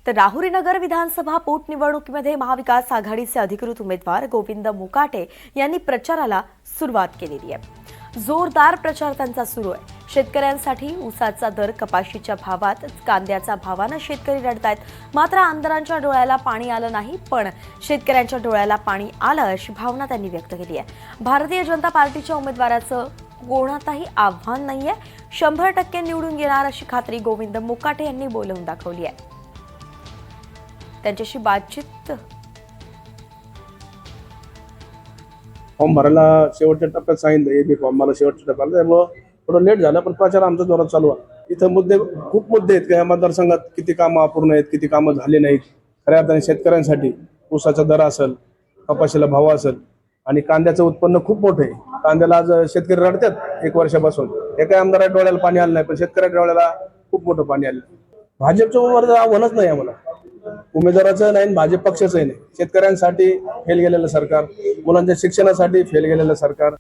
तर राहुरीनगर विधानसभा पोटनिवडणुकीमध्ये महाविकास आघाडीचे अधिकृत उमेदवार गोविंद मुकाटे यांनी प्रचाराला सुरुवात केलेली आहे। जोरदार प्रचार त्यांचा सुरू आहे। शेतकऱ्यांसाठी ऊसाचा दर, कपाशीच्या भावात, कांद्याच्या भावानं शेतकरी रडतायत। मात्र आमदारांच्या डोळ्याला पाणी आलं नाही, पण शेतकऱ्यांच्या डोळ्याला पाणी आलं अशी भावना त्यांनी व्यक्त केली आहे। भारतीय जनता पार्टीच्या उमेदवाराचं कोणातही आव्हान नाहीये, 100% निवडून येणार अशी खात्री गोविंद मुकाटे यांनी बोलवून दाखवली आहे। त्यांच्याशी बातचीत। फॉर्म भरायला शेवटच्या टप्प्यात सांगितलं, एबी फॉर्म मला शेवटच्या टप्प्यात, त्यामुळं थोडं लेट झालं, पण प्रचार आमचा जोरात चालू आहे। इथं खूप मुद्दे आहेत की या मतदारसंघात किती कामं अपूर्ण आहेत, किती कामं झाले नाहीत। खऱ्या अर्थाने शेतकऱ्यांसाठी ऊसाचा दर असेल, कपाशीला भाव असेल आणि कांद्याचं उत्पन्न खूप मोठं आहे। कांद्याला आज शेतकरी रडतात 1 वर्षापासून। एका आमदाराच्या डोळ्याला पाणी आलं नाही, पण शेतकऱ्याच्या डोळ्याला खूप मोठं पाणी आलं। भाजपच्या उमेदवाराचं आव्हानच नाही आम्हाला, उमेदवाराचं नाही, भाजप पक्षाचंही नाही। शेतकऱ्यांसाठी फेल गेलेलं सरकार, मुलांच्या शिक्षणासाठी फेल गेलेलं सरकार।